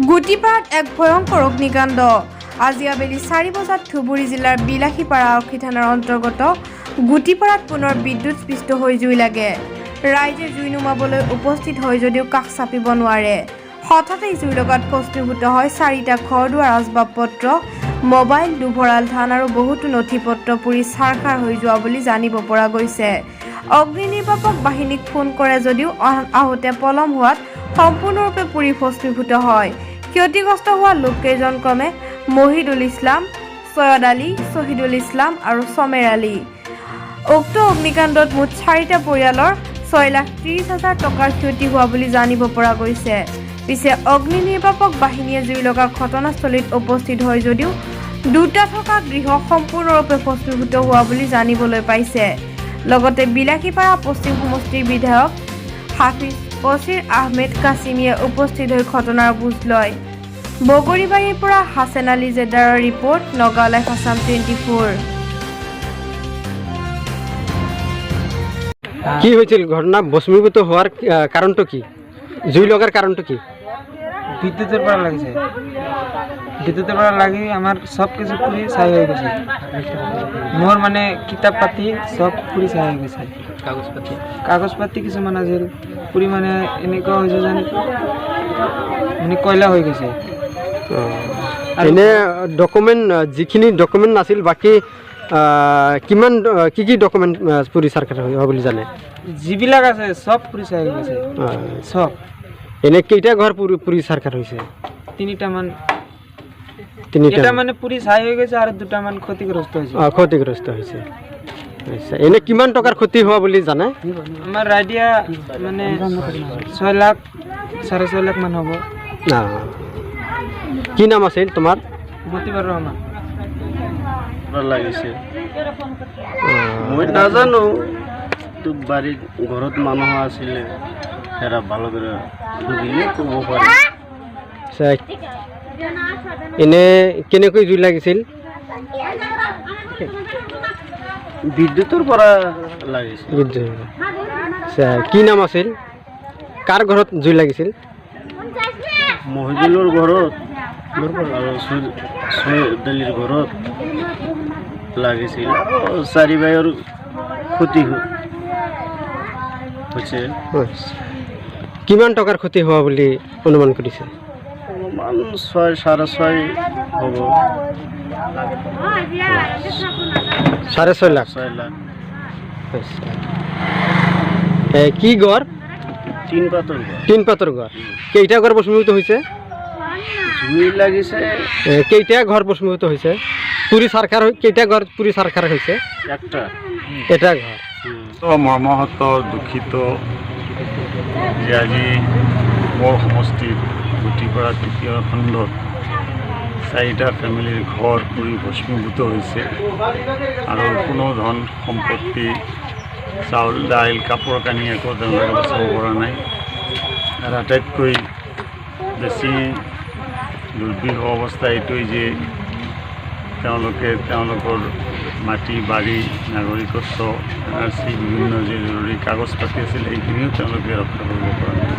গুটিপাৰাত এক ভয়ংকৰ অগ্নিকাণ্ড। আজি আবেলি 4 বজাত ধুবুৰী জিলাৰ বিলাসীপাৰা আৰক্ষী থানাৰ অন্তৰ্গত গুটিপাৰাত পুনৰ বিদ্যুৎস্পৃষ্ট হৈ জুই লাগে। ৰাইজে জুই নুমাবলৈ উপস্থিত হয় যদিও কাষ চাপিব নোৱাৰে। হঠাতে জুই লগাত ভস্মীভূত হয় 4টা ঘৰ-দুৱাৰ, আচবাবপত্ৰ, মোবাইল, দুভৰাল ধান আৰু বহুতো নথি-পত্ৰ পুৰি ছাৰখাৰ হৈ যোৱা বুলি জানিব পৰা গৈছে। অগ্নি নিৰ্বাপক বাহিনীক ফোন কৰে যদিও আহোঁতে পলম হোৱাত সম্পূৰ্ণৰূপে পুৰি ভস্মীভূত হয়। ক্ষতিগ্ৰস্ত হোৱা লোককেইজন ক্ৰমে মহিদুল ইছলাম, সৈয়দ আলী, শহীদুল ইছলাম আৰু সমেৰ আলী। উক্ত অগ্নিকাণ্ডত মুঠ 4টা পৰিয়ালৰ 6,30,000 টকাৰ ক্ষতি হোৱা বুলি জানিব পৰা গৈছে। পিছে অগ্নি নিৰ্বাপক বাহিনীয়ে জুই লগা ঘটনাস্থলীত উপস্থিত হয় যদিও 2টা থকা গৃহ সম্পূৰ্ণৰূপে ভস্মীভূত হোৱা বুলি জানিবলৈ পাইছে। লগতে বিলাসীপাৰা পশ্চিম সমষ্টিৰ বিধায়ক হাফিজ বছিৰ আহমেদ কাছিমিয়ে উপস্থিত হৈ ঘটনাৰ বুজ লয়। বগৰীবাৰীৰ পৰা হাছেন আলী জেদাৰৰ ৰিপৰ্ট, নগাঁও লাইভ আছাম 24। কি হয়েছিল ঘটনা? ভস্মীভূত হওয়ার কারণটা কি? জুই লাগার কারণটা কি? বিদ্যুতের পড়া লাগছে। বিদ্যুতের পড়া লাগি আমার সব কিছু পুরি ছাই হয়ে গেছে। মোর মানে কিতাব পাতি সব পুরি ছাই হয়ে গেছে। কাগজপাতি কিছুমান আছিল পুরি মানে এনেকুৱা হৈছে যেন মানে কয়লা হৈ গৈছে। এনে ডকুমেন্ট যিখিনি ডকুমেন্ট নাছিল বাকি কিমান কি ডকুমেন্ট পুরি সারখার হয় বুলি জানে? যিবিলাক আছে সব পুরি ছাই হৈ গৈছে সব। এনে কেইটা ঘর পুরি সারখার হয়েছে? 3টা মান। 3টা এটা মানে পুরি ছাই হৈ গৈছে আৰু 2টা মান ক্ষতিগ্ৰস্ত হৈছে। ক্ষতিগ্ৰস্ত হয়েছে। আচ্ছা, এনে কিমান টকাৰ ক্ষতি হোৱা বুলি জানে? আমাৰ আইডিয়া মানে 6 লাখ 6.5 লাখ মান হ'ব। কি নাম আছিল তোমাৰ? মতিবাৰ ৰহমান। লাগিছে মই নাজানো, তো বাড়িৰ ঘৰত মানুহ আছিলে, সেৰা ভালো কৰে সুধিলে ক'ব পাৰে। এনে কেনেকৈ জুই লাগিছিল? বিদ্যুতৰ পৰা লাগিছে। কি নাম আছিল? কাৰ ঘৰত জুই লাগিছিল? মহিদুলৰ ঘৰত আৰু সৈয়দআলীৰ ঘৰত লাগিছিল। 4 ভাইৰ ক্ষতি হৈছে। কিমান টকাৰ ক্ষতি হোৱা বুলি অনুমান কৰিছে? অনুমান 6.5 হ'ব। 6.5 লাখ। 6 লাখ। কি ঘর? 3 পাতৰ ঘৰ। 3 পাতৰ ঘর। কেইটা ঘর ভস্মীভূত হয়েছে? জুই লাগিছে। কেইটা ঘর ভস্মীভূত হয়েছে? পুরি সারখার কেইটা ঘর পুরি সারখার হয়েছে? এটা ঘর। তো মৰ্মাহত দুখিত যে আজি মোৰ সমষ্টিত গুটিপাৰা 3য় খণ্ডত 4টা ফেমিলিৰ ঘৰ পুৰি ভস্মীভূত হৈছে আৰু কোনো ধন সম্পত্তি, চাউল, দাইল, কাপোৰ কানি একো তেওঁলোকে বচাব পৰা নাই। আৰু আটাইতকৈ বেছি দুৰ্বিষ অৱস্থা এইটোৱেই যে তেওঁলোকে তেওঁলোকৰ মাটি, বাৰী, নাগৰিকত্ব, NRC, বিভিন্ন যে জৰুৰী কাগজ পাতি আছিল সেইখিনিও তেওঁলোকে ৰক্ষা কৰিব পৰা নাই।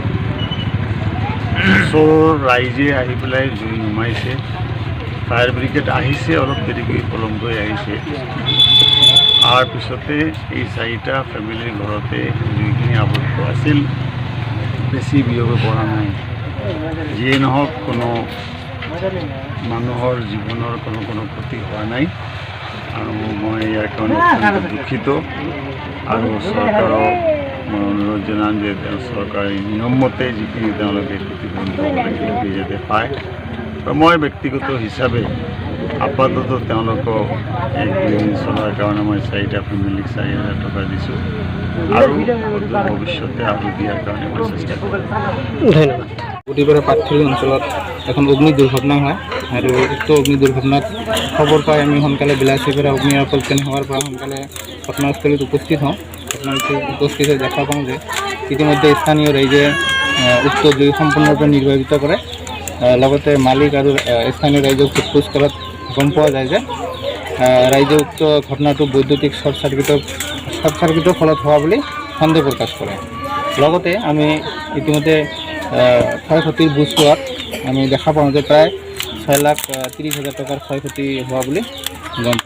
ওচৰৰ ৰাইজে আহি পেলাই জুই নুমাইছে। ফায়াৰ ব্ৰিগেড আহিছে, অলপ দেৰিকৈ পলমকৈ আহিছে। অহাৰ পিছতে এই 4টা ফেমিলিৰ ঘৰতে জুইখিনি আবদ্ধ আছিল, বেছি বিয়পি পৰা নাই। যিয়ে নহওক কোনো মানুহৰ জীৱনৰ কোনো ক্ষতি হোৱা নাই আৰু মই ইয়াৰ কাৰণে অত্যন্ত দুখিত। আৰু চৰকাৰক মই অনুৰোধ জনাম যে চৰকাৰী নিয়ম মতে যিখিনি তেওঁলোকে ক্ষতিপূৰণ পাব লাগে সেইখিনি যাতে পায়। আৰু মই ব্যক্তিগত হিচাপে আপাতত তেওঁলোকক 1-2 দিন চলাৰ কাৰণে মই 4টা ফেমিলিক 4,000 টকা দিছোঁ আৰু ভৱিষ্যতে আৰু দিয়াৰ কাৰণে মই চেষ্টা কৰিম। ধন্যবাদ। গুটিপাৰা পাটখেলি অঞ্চলত এখন অগ্নি দুৰ্ঘটনা হয় আৰু উক্ত অগ্নি দুৰ্ঘটনাত খবৰ পাই আমি সোনকালে বিলাসীপাৰা অগ্নি নিৰ্বাপক হোৱাৰ পৰা সোনকালে ঘটনাস্থলীত উপস্থিত হওঁ। ঘটনাস্থলীত উপস্থিত হৈ দেখা পাওঁ যে ইতিমধ্যে স্থানীয় ৰাইজে উক্ত জুই সম্পূৰ্ণৰূপে নিৰ্বাপিত কৰে। লগতে মালিক আৰু স্থানীয় ৰাইজক সোধ কৰাত গম পোৱা যায় যে ৰাইজে উক্ত ঘটনাটো বৈদ্যুতিক শ্বৰ্ট চাৰ্কিটৰ ফলত হোৱা বুলি সন্দেহ প্ৰকাশ কৰে। লগতে আমি ইতিমধ্যে ক্ষয় ক্ষতিৰ বুজ পোৱাত আমি দেখা পাওঁ যে প্ৰায় 6,30,000 টকাৰ ক্ষয় ক্ষতি হোৱা বুলি গম পাওঁ।